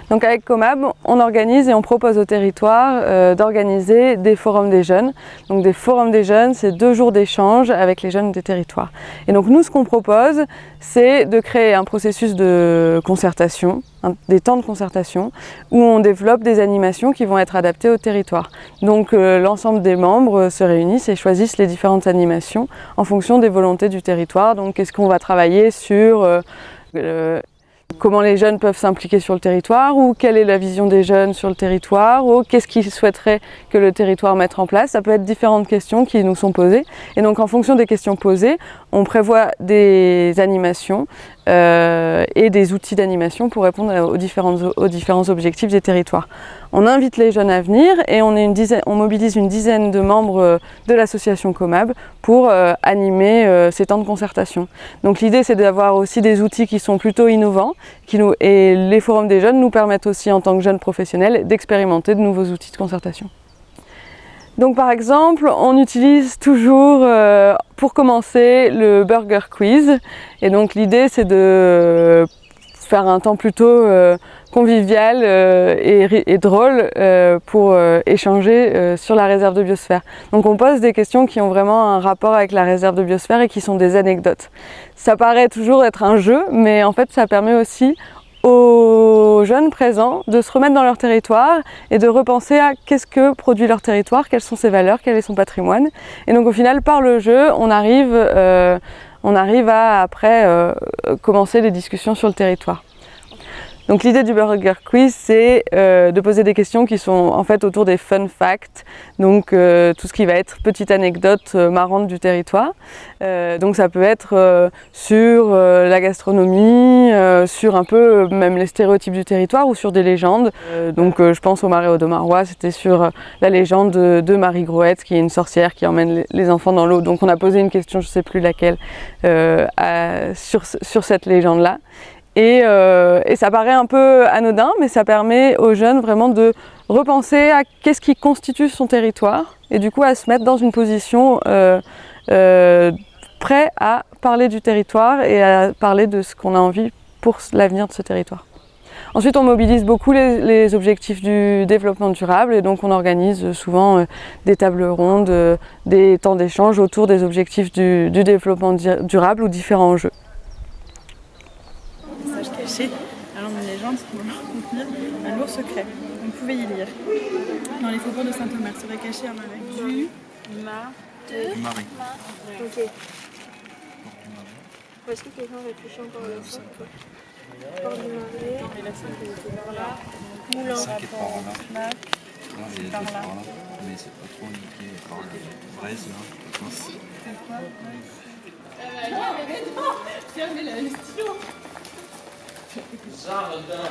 Donc avec Comab, on organise et on propose au territoire d'organiser des forums des jeunes. Donc des forums des jeunes, c'est 2 jours d'échange avec les jeunes des territoires. Et donc nous, ce qu'on propose, c'est de créer un processus de concertation, des temps de concertation, où on développe des animations qui vont être adaptées au territoire. Donc l'ensemble des membres se réunissent et choisissent les différentes animations en fonction des volontés du territoire. Donc qu'est-ce qu'on va travailler sur comment les jeunes peuvent s'impliquer sur le territoire, ou quelle est la vision des jeunes sur le territoire, ou qu'est-ce qu'ils souhaiteraient que le territoire mette en place. Ça peut être différentes questions qui nous sont posées. Et donc en fonction des questions posées, on prévoit des animations et des outils d'animation pour répondre aux différents objectifs des territoires. On invite les jeunes à venir et on mobilise une dizaine de membres de l'association Comab pour animer ces temps de concertation. Donc l'idée, c'est d'avoir aussi des outils qui sont plutôt innovants et les forums des jeunes nous permettent aussi, en tant que jeunes professionnels, d'expérimenter de nouveaux outils de concertation. Donc par exemple, on utilise toujours pour commencer le Burger Quiz. Et donc l'idée, c'est de faire un temps plutôt convivial et drôle pour échanger sur la réserve de biosphère. Donc on pose des questions qui ont vraiment un rapport avec la réserve de biosphère et qui sont des anecdotes. Ça paraît toujours être un jeu, mais en fait ça permet aussi aux jeunes présents de se remettre dans leur territoire et de repenser à qu'est-ce que produit leur territoire, quelles sont ses valeurs, quel est son patrimoine. Et donc au final, par le jeu, on arrive à après commencer les discussions sur le territoire. Donc l'idée du Burger Quiz, c'est de poser des questions qui sont en fait autour des fun facts, donc tout ce qui va être petite anecdote marrante du territoire. Donc ça peut être sur la gastronomie, sur un peu même les stéréotypes du territoire ou sur des légendes. Donc je pense au Marais Audomarois, c'était sur la légende de Marie Grouette, qui est une sorcière qui emmène les enfants dans l'eau. Donc on a posé une question, je ne sais plus laquelle, sur cette légende-là. Et ça paraît un peu anodin, mais ça permet aux jeunes vraiment de repenser à qu'est-ce qui constitue son territoire et du coup à se mettre dans une position prêt à parler du territoire et à parler de ce qu'on a envie pour l'avenir de ce territoire. Ensuite, on mobilise beaucoup les objectifs du développement durable et donc on organise souvent des tables rondes, des temps d'échange autour des objectifs du développement durable ou différents enjeux. Caché, alors une légende qui va contenir un lourd secret. Vous pouvez y lire. Dans les faubourgs de Saint-Omer serait caché un marais. Marie. Ok. Est-ce que quelqu'un réfléchit encore à la fin? Port du Marais. Non, mais la 5 elle était par là. Moulin. 5 est par là. Non, Il y a 2 par là. Mais c'est pas trop indiqué par la braise là. C'est quoi? Non, mais non! Fermez la question! Jardin,